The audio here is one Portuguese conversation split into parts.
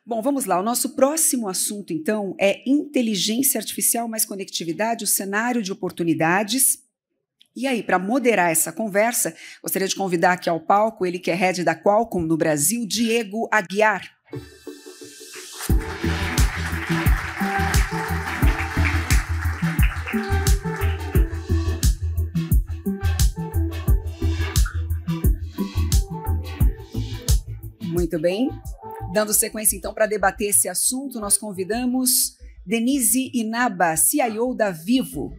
Bom, vamos lá. O nosso próximo assunto, então, é inteligência artificial mais conectividade, o cenário de oportunidades. E aí, para moderar essa conversa, gostaria de convidar aqui ao palco ele que é head da Qualcomm no Brasil, Diego Aguiar. Muito bem. Dando sequência, então, para debater esse assunto, nós convidamos Denise Inaba, CIO da Vivo.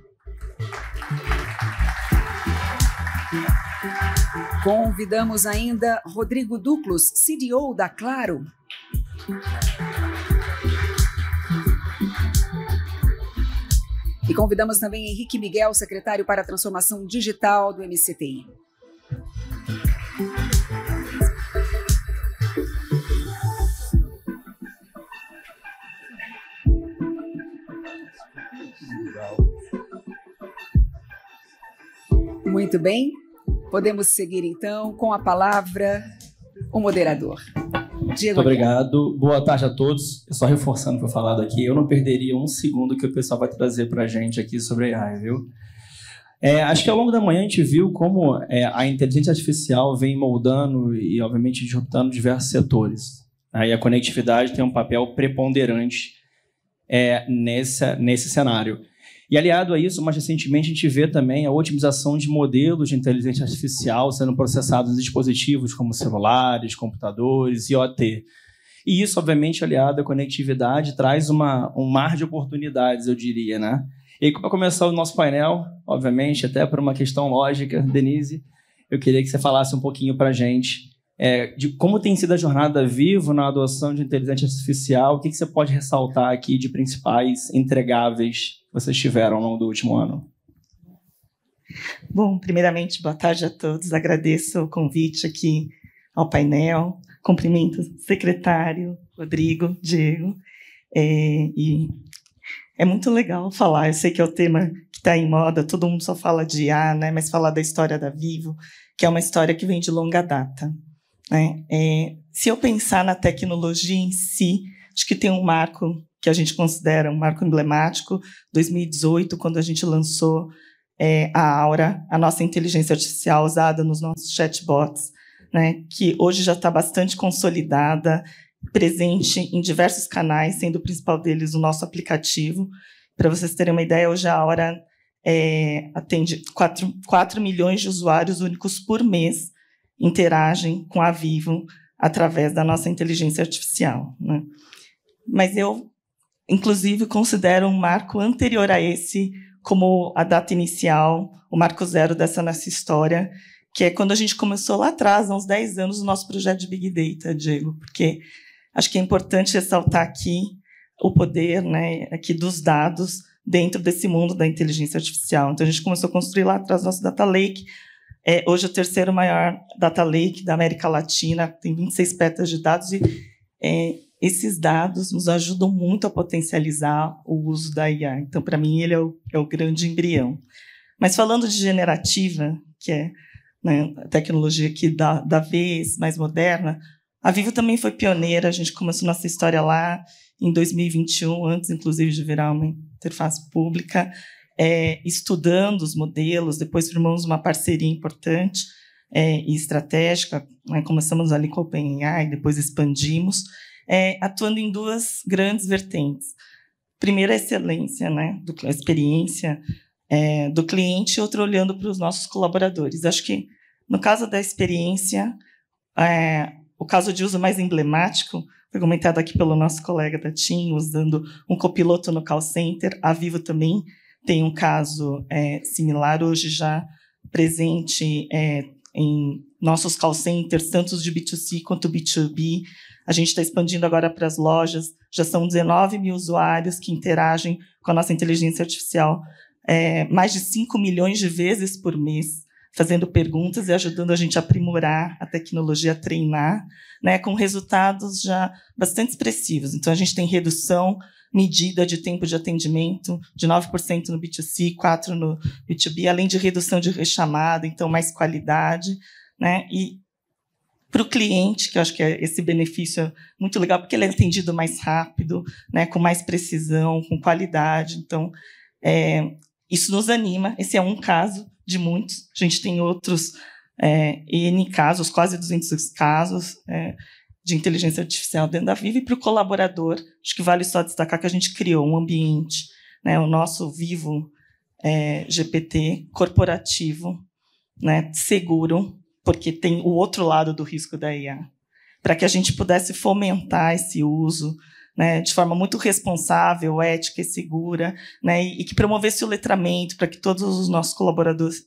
Convidamos ainda Rodrigo Duclos, CDO da Claro. E convidamos também Henrique Miguel, secretário para a Transformação Digital do MCTI. Muito bem, podemos seguir então com a palavra o moderador. Diego. Muito obrigado, boa tarde a todos. Só reforçando o que foi falado aqui, eu não perderia um segundo que o pessoal vai trazer para a gente aqui sobre AI, viu? Acho que ao longo da manhã a gente viu como a inteligência artificial vem moldando e, obviamente, disruptando diversos setores. Aí a conectividade tem um papel preponderante nesse cenário. E aliado a isso, mais recentemente, a gente vê também a otimização de modelos de inteligência artificial sendo processados em dispositivos como celulares, computadores, IoT. E isso, obviamente, aliado à conectividade, traz um mar de oportunidades, eu diria, né? E para começar o nosso painel, obviamente, até por uma questão lógica, Denise, eu queria que você falasse um pouquinho para a gente de como tem sido a jornada da Vivo na adoção de inteligência artificial. O que você pode ressaltar aqui de principais entregáveis que vocês tiveram ao longo do último ano? Bom, primeiramente, boa tarde a todos. Agradeço o convite aqui ao painel. Cumprimento o secretário, Rodrigo, Diego. E é muito legal falar. Eu sei que é o tema que está em moda, todo mundo só fala de IA, né? Mas falar da história da Vivo, que é uma história que vem de longa data. Se eu pensar na tecnologia em si, acho que tem um marco que a gente considera um marco emblemático, 2018, quando a gente lançou a Aura, a nossa inteligência artificial usada nos nossos chatbots, né, que hoje já está bastante consolidada, presente em diversos canais, sendo o principal deles o nosso aplicativo. Para vocês terem uma ideia, hoje a Aura atende 4 milhões de usuários únicos por mês interagem com a Vivo através da nossa inteligência artificial, né? Mas eu, inclusive, considero um marco anterior a esse como a data inicial, o marco zero dessa nossa história, que é quando a gente começou lá atrás, há uns 10 anos, o nosso projeto de Big Data, Diego, porque acho que é importante ressaltar aqui o poder, né, aqui dos dados dentro desse mundo da inteligência artificial. Então, a gente começou a construir lá atrás nosso Data Lake. Hoje é o terceiro maior Data Lake da América Latina, tem 26 petas de dados, e esses dados nos ajudam muito a potencializar o uso da IA. Então, para mim, ele é o grande embrião. Mas falando de generativa, que é, né, a tecnologia aqui da vez mais moderna, a Vivo também foi pioneira. A gente começou nossa história lá em 2021, antes, inclusive, de virar uma interface pública, estudando os modelos. Depois firmamos uma parceria importante e estratégica, né? Começamos ali com a OpenAI, depois expandimos, atuando em duas grandes vertentes. Primeiro, a excelência, né, a experiência do cliente, e outro, olhando para os nossos colaboradores. Acho que, no caso da experiência, o caso de uso mais emblemático foi comentado aqui pelo nosso colega da TIM, usando um copiloto no call center. A Vivo também tem um caso similar, hoje já presente em nossos call centers, tanto os de B2C quanto B2B. A gente está expandindo agora para as lojas, já são 19 mil usuários que interagem com a nossa inteligência artificial mais de 5 milhões de vezes por mês, fazendo perguntas e ajudando a gente a aprimorar a tecnologia, a treinar, né, com resultados já bastante expressivos. Então, a gente tem redução medida de tempo de atendimento de 9% no B2C, 4% no B2B, além de redução de rechamada, então mais qualidade, né? E Para o cliente, que eu acho que esse benefício é muito legal, porque ele é atendido mais rápido, né, com mais precisão, com qualidade. Então, isso nos anima. Esse é um caso de muitos. A gente tem outros N casos, quase 200 casos de inteligência artificial dentro da Vivo. E para o colaborador, acho que vale só destacar que a gente criou um ambiente, né, o nosso Vivo GPT corporativo, né, seguro, porque tem o outro lado do risco da IA, para que a gente pudesse fomentar esse uso, né, de forma muito responsável, ética e segura, né, e que promovesse o letramento para que todos os nossos colaboradores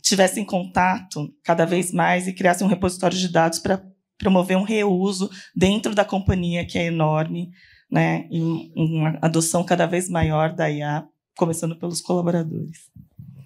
tivessem contato cada vez mais e criassem um repositório de dados para promover um reuso dentro da companhia, que é enorme, né, e uma adoção cada vez maior da IA, começando pelos colaboradores.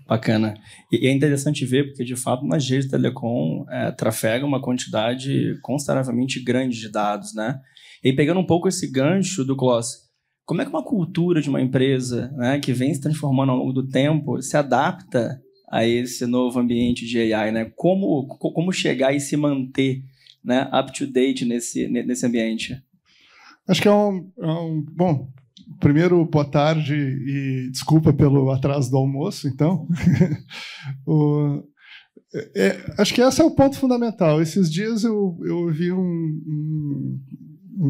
Bacana. E é interessante ver, porque, de fato, uma rede de telecom trafega uma quantidade consideravelmente grande de dados, né? E aí, pegando um pouco esse gancho do Kloss, como é que uma cultura de uma empresa, né, que vem se transformando ao longo do tempo se adapta a esse novo ambiente de AI, né? Como chegar e se manter, né, up-to-date nesse ambiente? Acho que bom, primeiro, boa tarde e desculpa pelo atraso do almoço, então. Acho que esse é o ponto fundamental. Esses dias eu ouvi um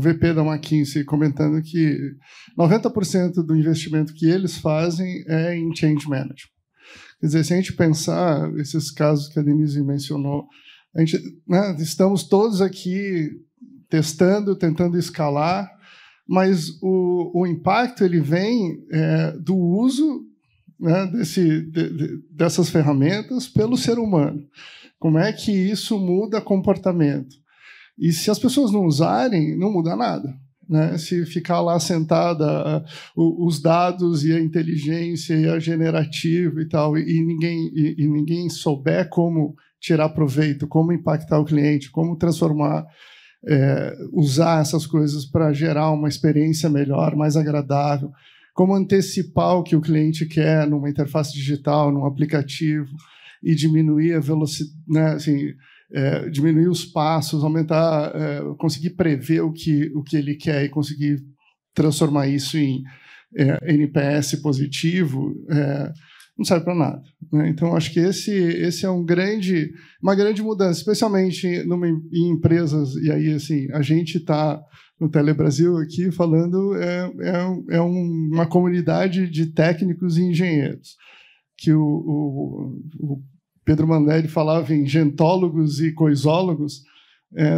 VP da McKinsey comentando que 90% do investimento que eles fazem é em change management. Quer dizer, se a gente pensar esses casos que a Denise mencionou, né, estamos todos aqui testando, tentando escalar, mas o impacto ele vem do uso, né, dessas ferramentas pelo ser humano. Como é que isso muda comportamento? E se as pessoas não usarem, não muda nada, né? Se ficar lá sentada os dados e a inteligência e a generativa e tal, e ninguém souber como tirar proveito, como impactar o cliente, como transformar, usar essas coisas para gerar uma experiência melhor, mais agradável, como antecipar o que o cliente quer numa interface digital, num aplicativo, e diminuir a velocidade, né, assim, diminuir os passos, aumentar, conseguir prever o que ele quer e conseguir transformar isso em NPS positivo, não serve para nada, né? Então, acho que esse é uma grande mudança, especialmente em empresas, e aí, assim, a gente está no Telebrasil aqui falando, uma comunidade de técnicos e engenheiros, que o Pedro Mandelli falava em gentólogos e coisólogos.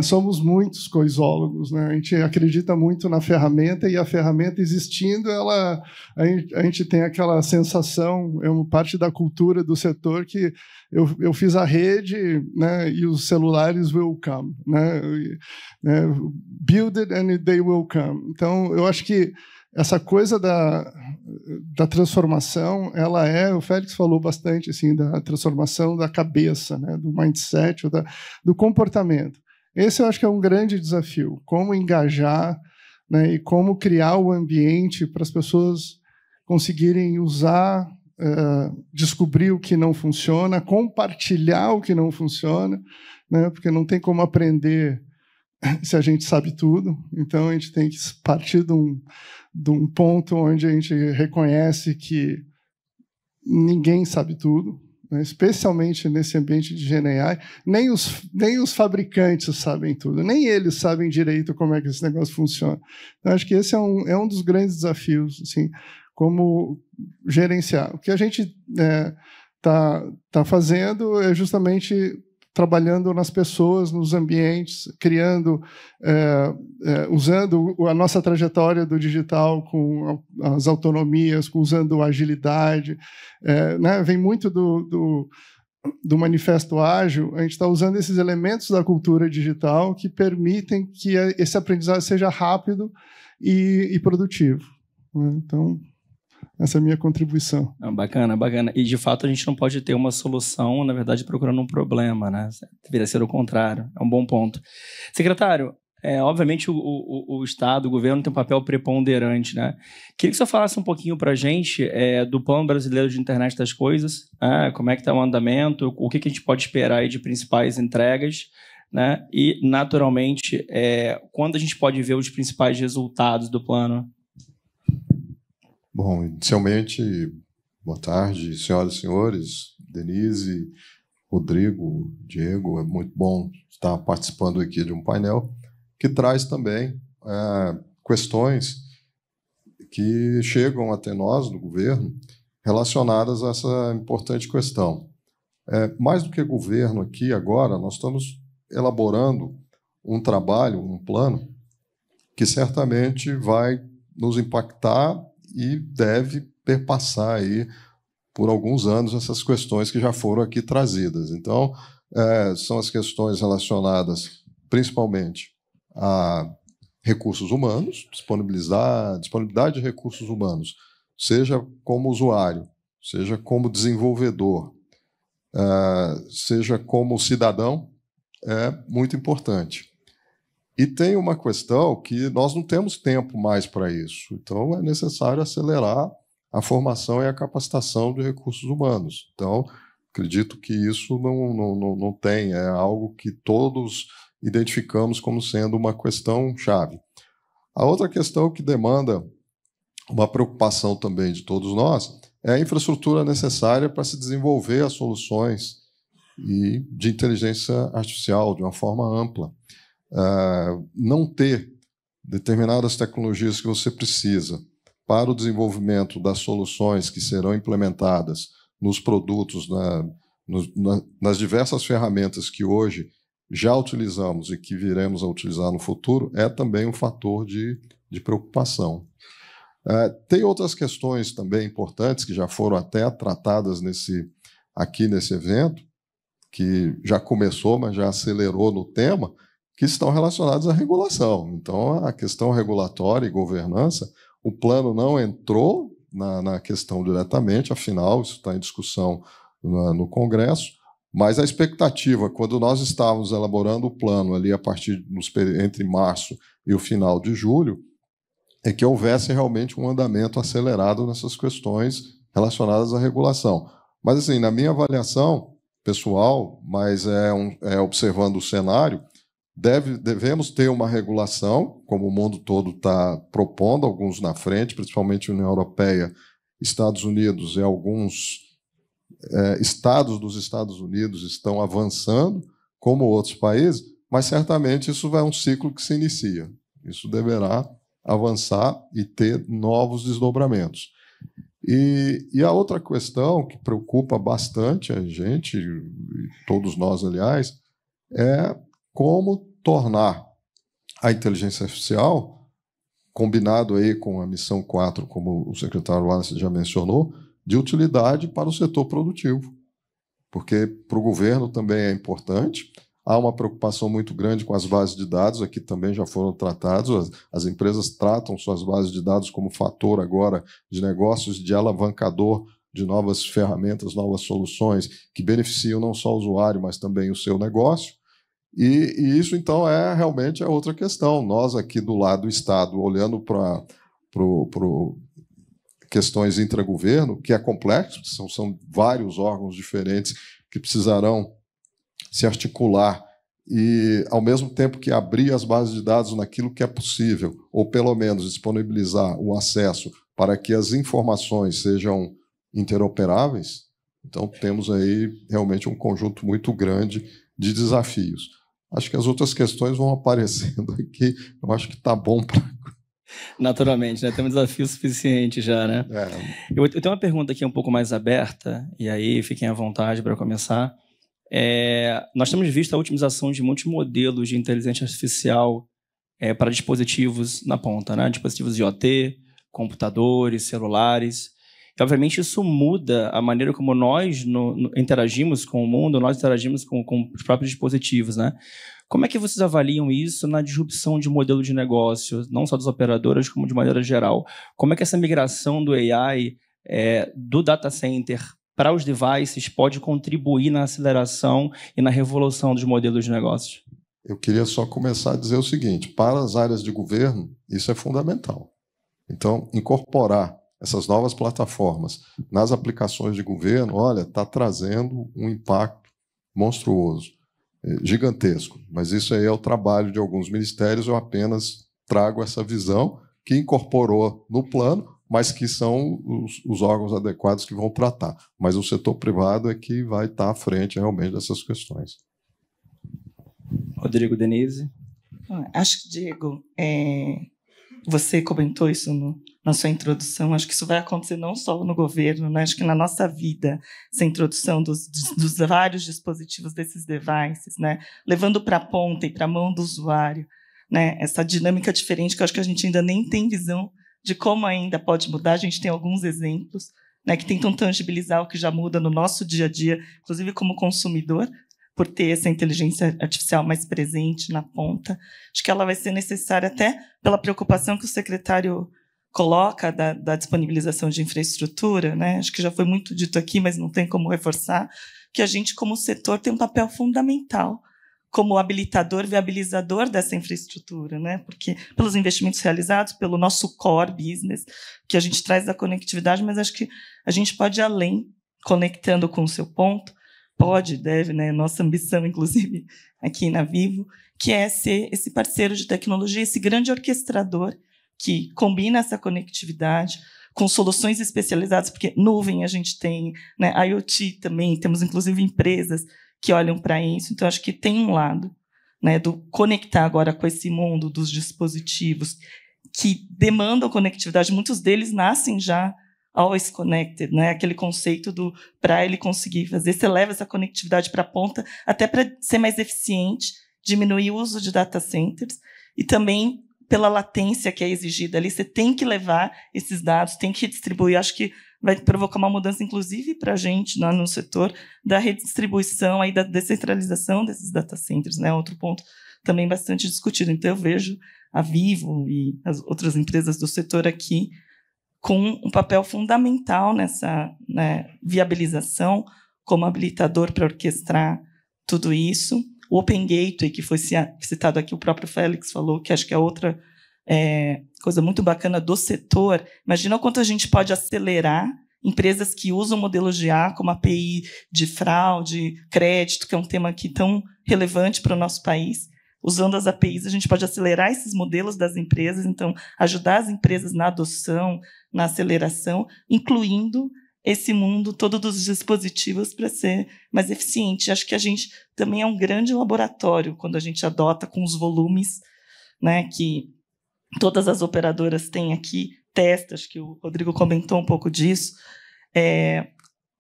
Somos muitos coisólogos, né? A gente acredita muito na ferramenta, e a ferramenta existindo, a gente tem aquela sensação, é uma parte da cultura do setor, que eu fiz a rede, né, e os celulares will come, né? Build it and they will come. Então, eu acho que essa coisa da transformação, o Félix falou bastante assim, da transformação da cabeça, né, do mindset, do comportamento. Esse eu acho que é um grande desafio, como engajar, né, e como criar o ambiente para as pessoas conseguirem usar, descobrir o que não funciona, compartilhar o que não funciona, né, porque não tem como aprender se a gente sabe tudo. Então, a gente tem que partir de um ponto onde a gente reconhece que ninguém sabe tudo, né? Especialmente nesse ambiente de GenAI. Nem os fabricantes sabem tudo, nem eles sabem direito como é que esse negócio funciona. Então, acho que esse é um dos grandes desafios, assim, como gerenciar. O que a gente tá fazendo é justamente trabalhando nas pessoas, nos ambientes, criando, usando a nossa trajetória do digital com as autonomias, usando a agilidade, né? Vem muito do Manifesto Ágil. A gente está usando esses elementos da cultura digital que permitem que esse aprendizado seja rápido e produtivo, né? Então, essa é a minha contribuição. Bacana, bacana. E, de fato, a gente não pode ter uma solução, na verdade, procurando um problema, né? Deveria ser o contrário. É um bom ponto. Secretário, obviamente o Estado, o governo tem um papel preponderante, né? Queria que você falasse um pouquinho para a gente do Plano Brasileiro de Internet das Coisas, como é que está o andamento, o que a gente pode esperar aí de principais entregas, né? E, naturalmente, quando a gente pode ver os principais resultados do plano? Bom, inicialmente, boa tarde, senhoras e senhores, Denise, Rodrigo, Diego. É muito bom estar participando aqui de um painel que traz também questões que chegam até nós, do governo, relacionadas a essa importante questão. Mais do que governo aqui, agora, nós estamos elaborando um trabalho, um plano, que certamente vai nos impactar e deve perpassar aí por alguns anos essas questões que já foram aqui trazidas. Então, são as questões relacionadas principalmente a recursos humanos, disponibilidade de recursos humanos, seja como usuário, seja como desenvolvedor, seja como cidadão, é muito importante. E tem uma questão que nós não temos tempo mais para isso, então é necessário acelerar a formação e a capacitação de recursos humanos. Então, acredito que isso não tem, é algo que todos identificamos como sendo uma questão chave. A outra questão que demanda uma preocupação também de todos nós é a infraestrutura necessária para se desenvolver as soluções de inteligência artificial de uma forma ampla. Não ter determinadas tecnologias que você precisa para o desenvolvimento das soluções que serão implementadas nos produtos, nas diversas ferramentas que hoje já utilizamos e que viremos a utilizar no futuro, é também um fator de preocupação. Tem outras questões também importantes que já foram até tratadas aqui nesse evento, que já começou, mas já acelerou no tema, que estão relacionadas à regulação. Então, a questão regulatória e governança, o plano não entrou na questão diretamente, afinal, isso está em discussão no Congresso, mas a expectativa, quando nós estávamos elaborando o plano ali a partir entre março e o final de julho, é que houvesse realmente um andamento acelerado nessas questões relacionadas à regulação. Mas, assim, na minha avaliação pessoal, mas observando o cenário, devemos ter uma regulação, como o mundo todo está propondo, alguns na frente, principalmente a União Europeia, Estados Unidos e alguns estados dos Estados Unidos estão avançando, como outros países, mas certamente isso é um ciclo que se inicia. Isso deverá avançar e ter novos desdobramentos. E a outra questão que preocupa bastante a gente, todos nós, aliás, é como tornar a inteligência artificial, combinado aí com a missão 4, como o secretário Wallace já mencionou, de utilidade para o setor produtivo. Porque para o governo também é importante. Há uma preocupação muito grande com as bases de dados, aqui também já foram tratados. As empresas tratam suas bases de dados como fator agora de negócios, de alavancador de novas ferramentas, novas soluções que beneficiam não só o usuário, mas também o seu negócio. E isso, então, realmente é outra questão. Nós aqui do lado do Estado, olhando para questões intragoverno, que é complexo, são vários órgãos diferentes que precisarão se articular e, ao mesmo tempo que abrir as bases de dados naquilo que é possível, ou pelo menos disponibilizar o acesso para que as informações sejam interoperáveis, então temos aí realmente um conjunto muito grande de desafios. Acho que as outras questões vão aparecendo aqui, eu acho que está bom para... Naturalmente, né? Tem um desafio suficiente já, né? Eu tenho uma pergunta aqui um pouco mais aberta, e aí fiquem à vontade para começar. Nós temos visto a otimização de muitos modelos de inteligência artificial para dispositivos na ponta, né? Dispositivos IoT, computadores, celulares. E, obviamente, isso muda a maneira como nós interagimos com o mundo, nós interagimos com os próprios dispositivos, né? Como é que vocês avaliam isso na disrupção de modelo de negócio, não só das operadoras, como de maneira geral? Como é que essa migração do AI, do data center para os devices, pode contribuir na aceleração e na revolução dos modelos de negócios? Eu queria só começar a dizer o seguinte: para as áreas de governo, isso é fundamental. Então, incorporar essas novas plataformas nas aplicações de governo, olha, está trazendo um impacto monstruoso. gigantesco. Mas isso aí é o trabalho de alguns ministérios, eu apenas trago essa visão que incorporou no plano, mas que são os órgãos adequados que vão tratar. Mas o setor privado é que vai estar à frente realmente dessas questões. Rodrigo, Denise? Acho que, Diego, você comentou isso na sua introdução, acho que isso vai acontecer não só no governo, né? Acho que na nossa vida, essa introdução dos vários dispositivos desses devices, né? Levando para a ponta e para a mão do usuário, né? Essa dinâmica diferente que eu acho que a gente ainda nem tem visão de como ainda pode mudar. A gente tem alguns exemplos, né, que tentam tangibilizar o que já muda no nosso dia a dia, inclusive como consumidor, por ter essa inteligência artificial mais presente na ponta. Acho que ela vai ser necessária até pela preocupação que o secretário coloca da disponibilização de infraestrutura, né? Acho que já foi muito dito aqui, mas não tem como reforçar, que a gente, como setor, tem um papel fundamental como habilitador, viabilizador dessa infraestrutura, né? Porque pelos investimentos realizados, pelo nosso core business, que a gente traz da conectividade, mas acho que a gente pode ir além, conectando com o seu ponto, pode, deve, né? Nossa ambição, inclusive, aqui na Vivo, que é ser esse parceiro de tecnologia, esse grande orquestrador que combina essa conectividade com soluções especializadas, porque nuvem a gente tem, né? IoT também, temos inclusive empresas que olham para isso. Então, acho que tem um lado, né, do conectar agora com esse mundo dos dispositivos que demandam conectividade. Muitos deles nascem já always connected, né? Aquele conceito para ele conseguir fazer, você leva essa conectividade para a ponta, até para ser mais eficiente, diminuir o uso de data centers e também pela latência que é exigida ali, você tem que levar esses dados, tem que distribuir. Acho que vai provocar uma mudança, inclusive, para a gente, né, no setor da redistribuição, aí, da descentralização desses data centers, né? Outro ponto também bastante discutido. Então, eu vejo a Vivo e as outras empresas do setor aqui com um papel fundamental nessa, né, viabilização, como habilitador para orquestrar tudo isso. O Open Gateway, que foi citado aqui, o próprio Félix falou, que acho que é outra coisa muito bacana do setor. Imagina o quanto a gente pode acelerar empresas que usam modelos de IA como API de fraude, crédito, que é um tema aqui tão relevante para o nosso país. Usando as APIs, a gente pode acelerar esses modelos das empresas, então, ajudar as empresas na adoção, na aceleração, incluindo esse mundo todo dos dispositivos para ser mais eficiente. Acho que a gente também é um grande laboratório quando a gente adota com os volumes, né, que todas as operadoras têm aqui, testa, acho que o Rodrigo comentou um pouco disso.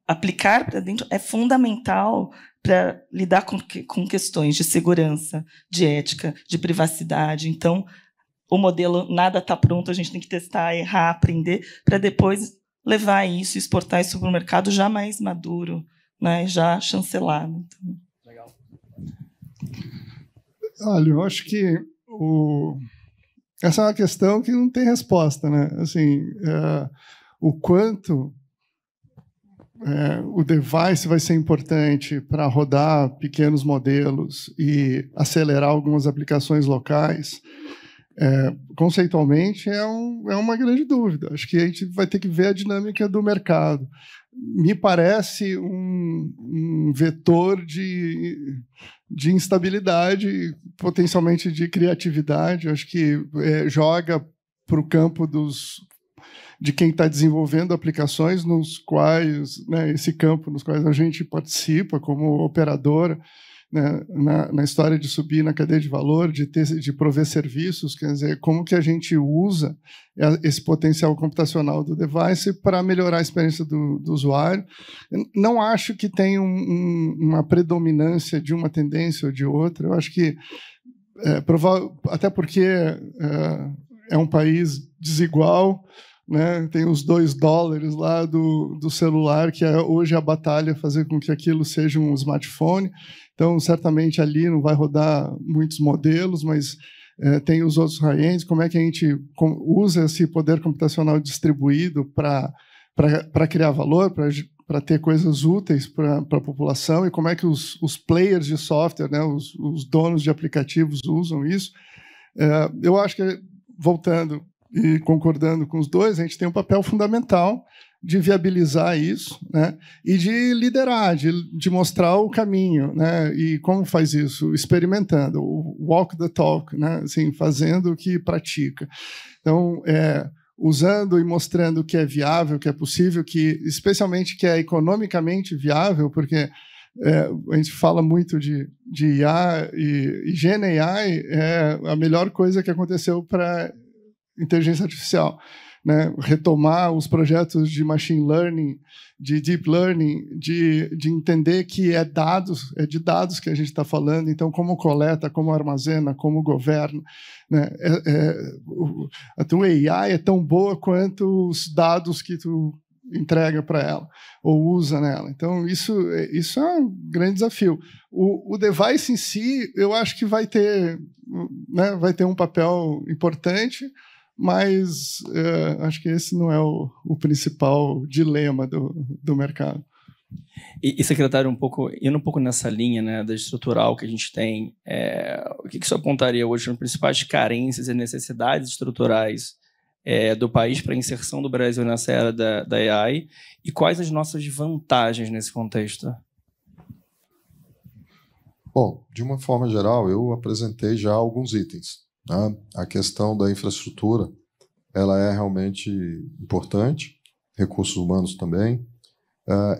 Aplicar para dentro é fundamental para lidar com questões de segurança, de ética, de privacidade. Então, o modelo nada está pronto, a gente tem que testar, errar, aprender, para depois levar isso, exportar isso para o mercado já mais maduro, né, já chancelado. Então. Legal. Olha, eu acho que essa é uma questão que não tem resposta, né? Assim, o quanto o device vai ser importante para rodar pequenos modelos e acelerar algumas aplicações locais, conceitualmente é uma grande dúvida. Acho que a gente vai ter que ver a dinâmica do mercado. Me parece um vetor de instabilidade, potencialmente de criatividade. Acho que joga para o campo de quem está desenvolvendo aplicações nos quais, né, esse campo nos quais a gente participa como operadora, né, na história de subir na cadeia de valor, de prover serviços. Quer dizer, como que a gente usa esse potencial computacional do device para melhorar a experiência do usuário. Eu não acho que tenha uma predominância de uma tendência ou de outra. Eu acho que, até porque é um país desigual, né? Tem os $2 lá do celular, que hoje a batalha é fazer com que aquilo seja um smartphone. Então, certamente ali não vai rodar muitos modelos, mas tem os outros high-ends. Como é que a gente usa esse poder computacional distribuído para criar valor, para ter coisas úteis para a população, e como é que os players de software, né, os donos de aplicativos usam isso. Eu acho que, voltando e concordando com os dois, a gente tem um papel fundamental de viabilizar isso, né, e de liderar, de mostrar o caminho, né, e como faz isso? Experimentando, walk the talk, né, assim, fazendo o que pratica. Então, usando e mostrando que é viável, que é possível, que especialmente que é economicamente viável, porque a gente fala muito de IA e GenAI é a melhor coisa que aconteceu para inteligência artificial, né? Retomar os projetos de machine learning, de deep learning, de entender que é de dados que a gente está falando, então como coleta, como armazena, como governa, né? A tua AI é tão boa quanto os dados que tu entrega para ela ou usa nela. Então isso é um grande desafio. O device em si, eu acho que vai ter, né, vai ter um papel importante, mas acho que esse não é o principal dilema do mercado. E secretário, indo um pouco nessa linha, né, da estrutural que a gente tem, o que você apontaria hoje as principais carências e necessidades estruturais do país para a inserção do Brasil nessa era da AI, e quais as nossas vantagens nesse contexto? Bom, de uma forma geral, eu apresentei já alguns itens. Né? A questão da infraestrutura, ela é realmente importante, recursos humanos também.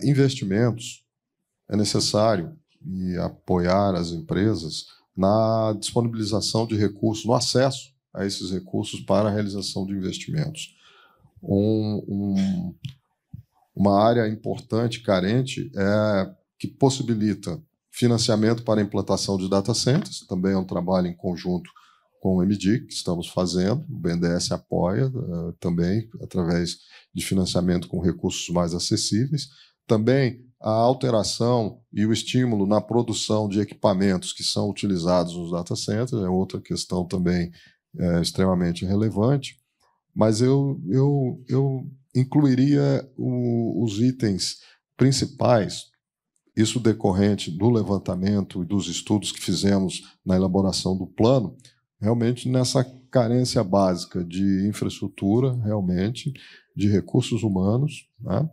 Investimentos, é necessário e apoiar as empresas na disponibilização de recursos, no acesso a esses recursos para a realização de investimentos. Uma área importante, carente, que possibilita financiamento para a implantação de data centers, também é um trabalho em conjunto com o MDIC, que estamos fazendo, o BNDES apoia também, através de financiamento com recursos mais acessíveis. Também a alteração e o estímulo na produção de equipamentos que são utilizados nos data centers é outra questão também extremamente relevante, mas eu incluiria os itens principais, isso decorrente do levantamento e dos estudos que fizemos na elaboração do plano, realmente nessa carência básica de infraestrutura, realmente, de recursos humanos, né?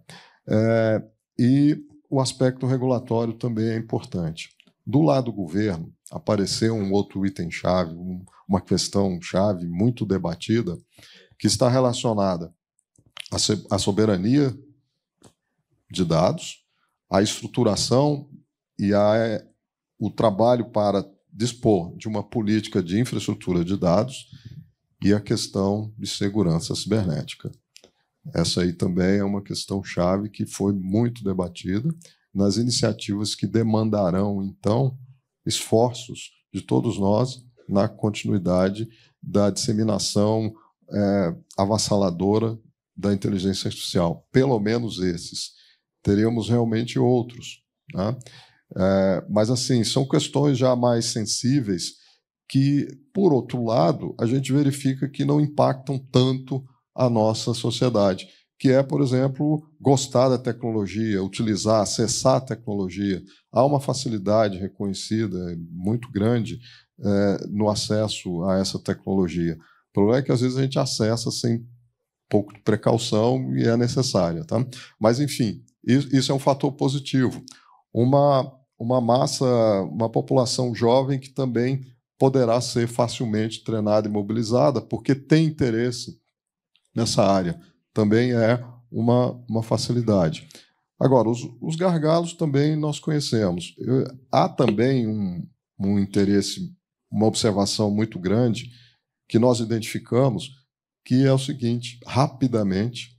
E o aspecto regulatório também é importante. Do lado do governo, apareceu um outro item-chave, uma questão-chave muito debatida, que está relacionada à soberania de dados, à estruturação e o trabalho para dispor de uma política de infraestrutura de dados e a questão de segurança cibernética. Essa aí também é uma questão-chave que foi muito debatida nas iniciativas que demandarão, então, esforços de todos nós na continuidade da disseminação avassaladora da inteligência artificial. Pelo menos esses. Teremos realmente outros, né? Mas, assim, são questões já mais sensíveis que, por outro lado, a gente verifica que não impactam tanto a nossa sociedade, que é, por exemplo, gostar da tecnologia, utilizar, acessar a tecnologia. Há uma facilidade reconhecida, muito grande, no acesso a essa tecnologia. O problema é que, às vezes, a gente acessa sem um pouco de precaução e é necessária. Tá? Mas, enfim, isso é um fator positivo. Uma massa, uma população jovem que também poderá ser facilmente treinada e mobilizada, porque tem interesse nessa área. Também é uma facilidade. Agora, os gargalos também nós conhecemos. Há também um interesse, uma observação muito grande que nós identificamos, que é o seguinte: rapidamente,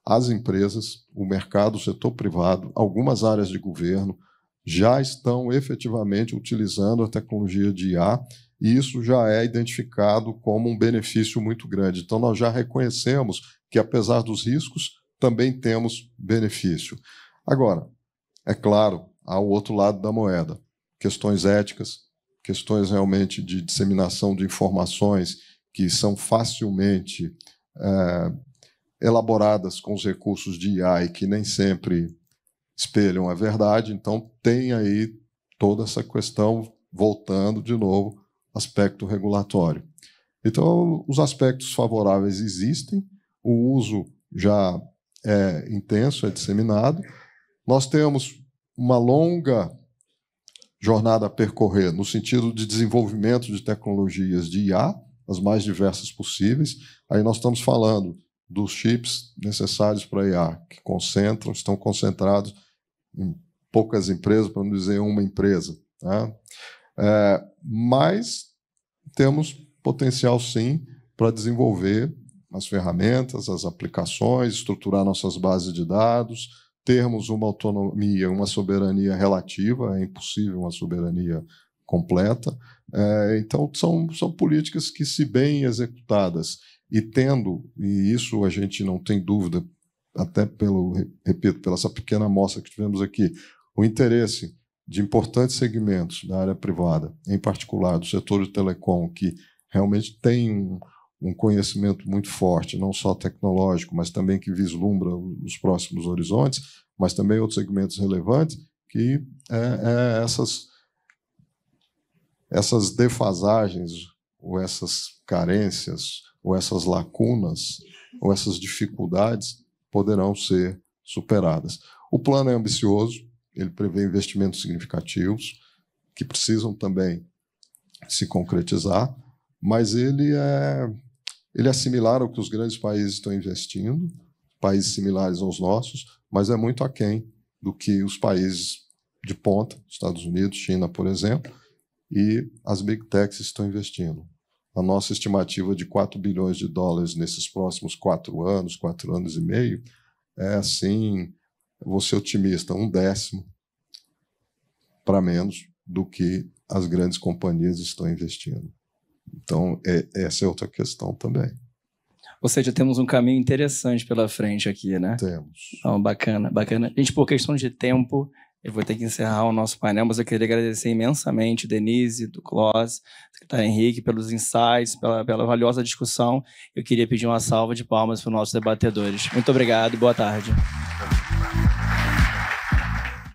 as empresas, o mercado, o setor privado, algumas áreas de governo já estão efetivamente utilizando a tecnologia de IA, e isso já é identificado como um benefício muito grande. Então, nós já reconhecemos que, apesar dos riscos, também temos benefício. Agora, é claro, há o outro lado da moeda. Questões éticas, questões realmente de disseminação de informações que são facilmente elaboradas com os recursos de IA e que nem sempre espelham a verdade. Então, tem aí toda essa questão, voltando de novo, aspecto regulatório. Então, os aspectos favoráveis existem, o uso já é intenso, é disseminado. Nós temos uma longa jornada a percorrer no sentido de desenvolvimento de tecnologias de IA, as mais diversas possíveis. Aí nós estamos falando dos chips necessários para IA, que estão concentrados em poucas empresas, para não dizer uma empresa. Tá? Mas temos potencial, sim, para desenvolver as ferramentas, as aplicações, estruturar nossas bases de dados, termos uma autonomia, uma soberania relativa, é impossível uma soberania completa. Então, são políticas que, se bem executadas e isso a gente não tem dúvida, até repito, pela essa pequena amostra que tivemos aqui, o interesse de importantes segmentos da área privada, em particular do setor de telecom, que realmente tem um conhecimento muito forte, não só tecnológico, mas também que vislumbra os próximos horizontes, mas também outros segmentos relevantes, que essas defasagens, ou essas carências, ou essas lacunas, ou essas dificuldades poderão ser superadas. O plano é ambicioso, ele prevê investimentos significativos, que precisam também se concretizar, mas ele é similar ao que os grandes países estão investindo, países similares aos nossos, mas é muito aquém do que os países de ponta, Estados Unidos, China, por exemplo, e as big techs estão investindo. A nossa estimativa de 4 bilhões de dólares nesses próximos 4 anos e meio, é assim, vou ser otimista, 1/10 para menos do que as grandes companhias estão investindo. Então, essa é outra questão também. Ou seja, temos um caminho interessante pela frente aqui, né? Temos. Então, bacana. Gente, por questão de tempo, eu vou ter que encerrar o nosso painel, mas eu queria agradecer imensamente Denise, do CLOS, secretário Henrique, pelos insights, pela valiosa discussão. Eu queria pedir uma salva de palmas para os nossos debatedores. Muito obrigado e boa tarde.